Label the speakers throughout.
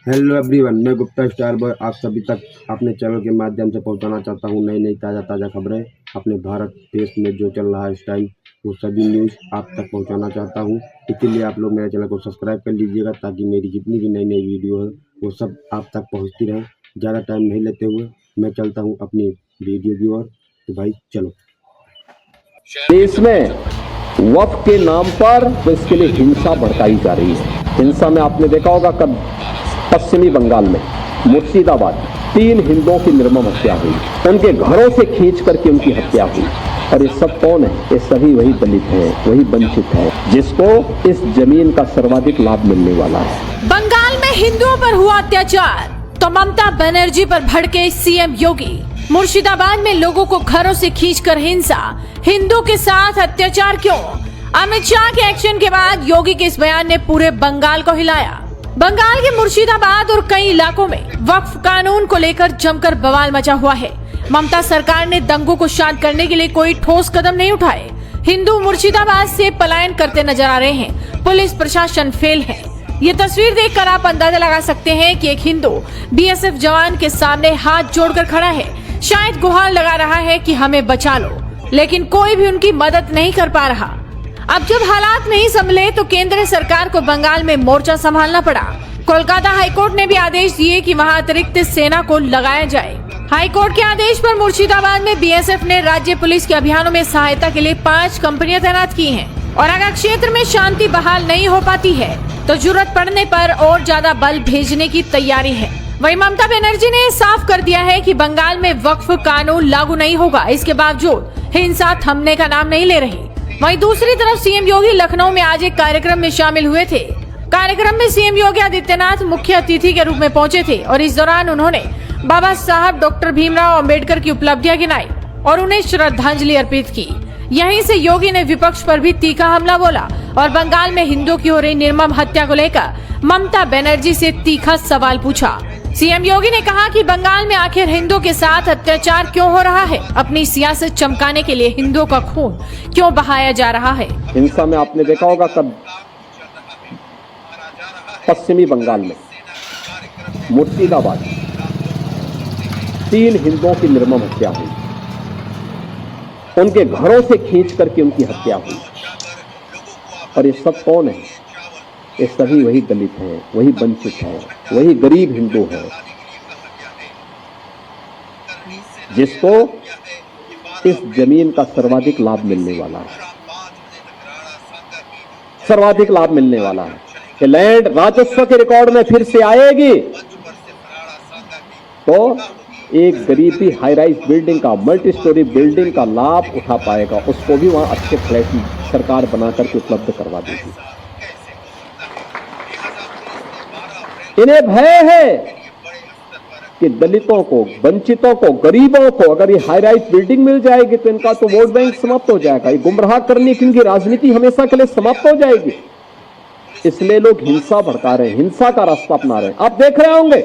Speaker 1: Hello everyone, मैं Gupta star boy आप सभी तक अपने चैनल के माध्यम से पहुंचाना चाहता हूं नई नई ताज़ा खबरें। अपने भारत देश में जो चल रहा है इस टाइम वो सभी न्यूज़ आप तक पहुंचाना चाहता हूं। इसलिए आप लोग मेरे चैनल को सब्सक्राइब कर लीजिएगा ताकि मेरी जितनी भी नई नई वीडियो है वो सब आप तक पहुँचती रहे। ज़्यादा टाइम नहीं लेते हुए मैं चलता हूँ अपनी वीडियो की ओर। तो भाई चलो।
Speaker 2: देश में वक्फ के नाम पर तो इसके लिए हिंसा भड़काई जा रही है। हिंसा में आपने देखा होगा कब पश्चिमी बंगाल में मुर्शिदाबाद 3 हिंदुओं की निर्मम हत्या हुई, उनके घरों से खींच करके उनकी हत्या हुई। और ये सब कौन है? ये सभी वही दलित हैं, वही वंचित है जिसको इस जमीन का सर्वाधिक लाभ मिलने वाला है।
Speaker 3: बंगाल में हिंदुओं पर हुआ अत्याचार तो ममता बनर्जी पर भड़के सीएम योगी। मुर्शिदाबाद में लोगों को घरों से खींचकर हिंसा, हिंदू के साथ अत्याचार क्यों? अमित शाह के एक्शन के बाद योगी के इस बयान ने पूरे बंगाल को हिलाया। बंगाल के मुर्शिदाबाद और कई इलाकों में वक्फ कानून को लेकर जमकर बवाल मचा हुआ है। ममता सरकार ने दंगों को शांत करने के लिए कोई ठोस कदम नहीं उठाए। हिंदू मुर्शिदाबाद से पलायन करते नजर आ रहे हैं। पुलिस प्रशासन फेल है। ये तस्वीर देखकर आप अंदाजा लगा सकते हैं कि एक हिंदू बीएसएफ जवान के सामने हाथ जोड़कर खड़ा है, शायद गुहार लगा रहा है कि हमें बचा लो, लेकिन कोई भी उनकी मदद नहीं कर पा रहा। अब जब हालात नहीं संभले तो केंद्र सरकार को बंगाल में मोर्चा संभालना पड़ा। कोलकाता हाईकोर्ट ने भी आदेश दिए कि वहां अतिरिक्त सेना को लगाया जाए। हाईकोर्ट के आदेश पर मुर्शिदाबाद में बीएसएफ ने राज्य पुलिस के अभियानों में सहायता के लिए 5 कंपनियां तैनात की हैं। और अगर क्षेत्र में शांति बहाल नहीं हो पाती है तो जरूरत पड़ने पर और ज्यादा बल भेजने की तैयारी है। वहीं ममता बनर्जी ने साफ कर दिया है कि बंगाल में वक्फ कानून लागू नहीं होगा। इसके बावजूद हिंसा थमने का नाम नहीं ले रही। वहीं दूसरी तरफ सीएम योगी लखनऊ में आज एक कार्यक्रम में शामिल हुए थे। कार्यक्रम में सीएम योगी आदित्यनाथ मुख्य अतिथि के रूप में पहुंचे थे और इस दौरान उन्होंने बाबा साहब डॉक्टर भीमराव अंबेडकर की उपलब्धियां गिनाई और उन्हें श्रद्धांजलि अर्पित की। यहीं से योगी ने विपक्ष पर भी तीखा हमला बोला और बंगाल में हिंदुओं की हो रही निर्मम हत्या को लेकर ममता बनर्जी से तीखा सवाल पूछा। सीएम योगी ने कहा कि बंगाल में आखिर हिंदुओं के साथ अत्याचार क्यों हो रहा है? अपनी सियासत चमकाने के लिए हिंदुओं का खून क्यों बहाया जा रहा है?
Speaker 2: हिंसा में आपने देखा होगा कब पश्चिमी बंगाल में मुर्शिदाबाद 3 हिंदुओं की निर्मम हत्या हुई, उनके घरों से खींच करके उनकी हत्या हुई। और ये सब कौन है? ये सभी वही दलित हैं, वही वंचित हैं, वही गरीब हिंदू हैं जिसको इस जमीन का सर्वाधिक लाभ मिलने वाला है। सर्वाधिक लाभ मिलने वाला है। ये लैंड राजस्व के रिकॉर्ड में फिर से आएगी तो एक गरीब भी हाई राइज बिल्डिंग का, मल्टी स्टोरी बिल्डिंग का लाभ उठा पाएगा। उसको भी वहां अच्छे फ्लैट सरकार बना करके उपलब्ध करवा देगी। इन्हें भय है कि दलितों को, वंचितों को, गरीबों को अगर ये हाई राइज बिल्डिंग मिल जाएगी तो इनका तो वोट बैंक समाप्त हो जाएगा। ये गुमराह करने की इनकी राजनीति हमेशा के लिए समाप्त हो जाएगी। इसलिए लोग हिंसा भड़का रहे हैं, हिंसा का रास्ता अपना रहे हैं। आप देख रहे होंगे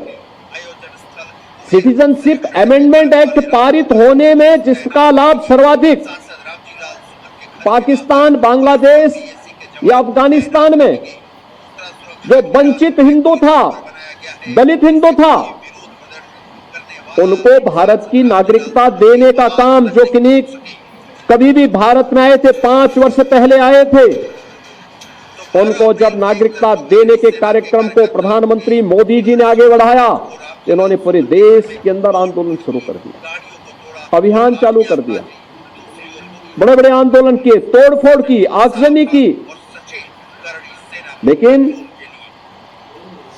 Speaker 2: सिटीजनशिप अमेंडमेंट एक्ट पारित होने में जिसका लाभ सर्वाधिक पाकिस्तान, बांग्लादेश या अफगानिस्तान में जो वंचित हिंदू था, दलित हिंदू था, उनको भारत की नागरिकता देने का काम, जो कि कभी भी भारत में आए थे, 5 वर्ष पहले आए थे, उनको जब नागरिकता देने के कार्यक्रम को प्रधानमंत्री मोदी जी ने आगे बढ़ाया, इन्होंने पूरे देश के अंदर आंदोलन शुरू कर दिया, अभियान चालू कर दिया, बड़े बड़े आंदोलन किए, तोड़फोड़ की, आगजनी की। लेकिन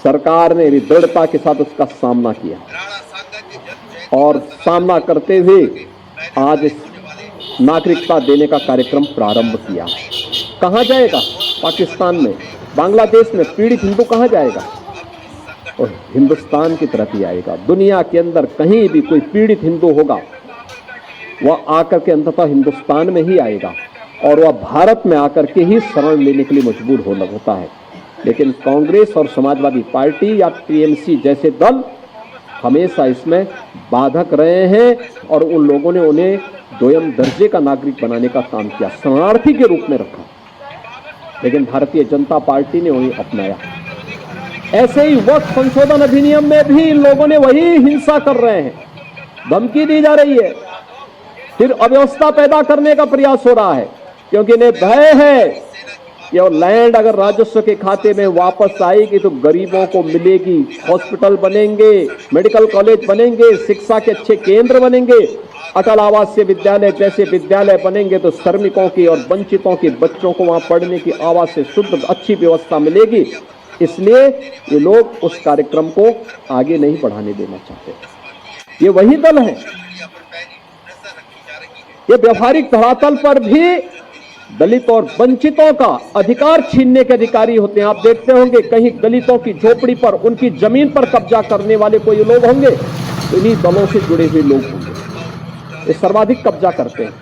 Speaker 2: सरकार ने दृढ़ता के साथ उसका सामना किया और सामना करते हुए आज नागरिकता देने का कार्यक्रम प्रारंभ किया। कहां जाएगा? पाकिस्तान में, बांग्लादेश में पीड़ित हिंदू कहां जाएगा? और हिंदुस्तान की तरफ ही आएगा। दुनिया के अंदर कहीं भी कोई पीड़ित हिंदू होगा वह आकर के अंततः हिंदुस्तान में ही आएगा और वह भारत में आकर के ही शरण लेने के लिए मजबूर होता है। लेकिन कांग्रेस और समाजवादी पार्टी या टीएमसी जैसे दल हमेशा इसमें बाधक रहे हैं और उन लोगों ने उन्हें दोयम दर्जे का नागरिक बनाने का काम किया, शरणार्थी के रूप में रखा। लेकिन भारतीय जनता पार्टी ने उन्हें अपनाया ऐसे ही वक्फ संशोधन अधिनियम में भी इन लोगों ने वही हिंसा कर रहे हैं, धमकी दी जा रही है, फिर अव्यवस्था पैदा करने का प्रयास हो रहा है, क्योंकि इन्हें भय है कि और लैंड अगर राजस्व के खाते में वापस आएगी तो गरीबों को मिलेगी, हॉस्पिटल बनेंगे, मेडिकल कॉलेज बनेंगे, शिक्षा के अच्छे केंद्र बनेंगे, अटल आवासीय विद्यालय जैसे विद्यालय बनेंगे तो श्रमिकों की और वंचितों के बच्चों को वहां पढ़ने की आवाज से शुद्ध अच्छी व्यवस्था मिलेगी। इसलिए ये लोग उस कार्यक्रम को आगे नहीं बढ़ाने देना चाहते। ये वही दल है, ये व्यवहारिक धरातल पर भी दलित और वंचितों का अधिकार छीनने के अधिकारी होते हैं। आप देखते होंगे कहीं दलितों की झोपड़ी पर, उनकी जमीन पर कब्जा करने वाले कोई लोग होंगे तो इन्हीं दलों से जुड़े हुए लोग होंगे, ये सर्वाधिक कब्जा करते हैं।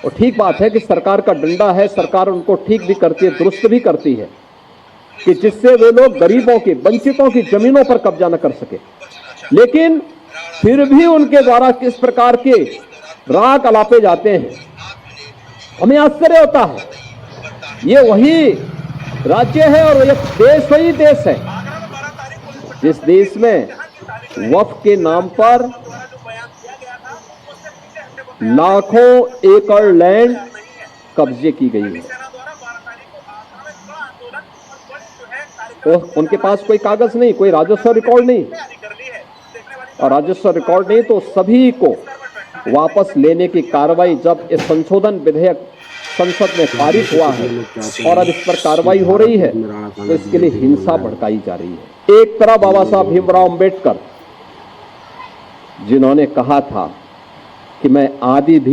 Speaker 2: और ठीक बात है कि सरकार का डंडा है, सरकार उनको ठीक भी करती है, दुरुस्त भी करती है कि जिससे वे लोग गरीबों की, वंचितों की जमीनों पर कब्जा न कर सके। लेकिन फिर भी उनके द्वारा किस प्रकार के राग अलापे जाते हैं, हमें आश्चर्य होता है। ये वही राज्य है और ये देश वही देश है जिस देश में वक्फ के नाम पर लाखों एकड़ लैंड कब्जे की गई है। तो उनके पास कोई कागज नहीं, कोई राजस्व रिकॉर्ड नहीं, और राजस्व रिकॉर्ड नहीं तो सभी को वापस लेने की कार्रवाई, जब इस संशोधन विधेयक संसद में पारित हुआ है और अब इस पर कार्रवाई हो रही है तो इसके लिए हिंसा भड़काई जा रही है। एक तरफ बाबा साहब भीमराव अंबेडकर जिन्होंने कहा था कि मैं आदि भी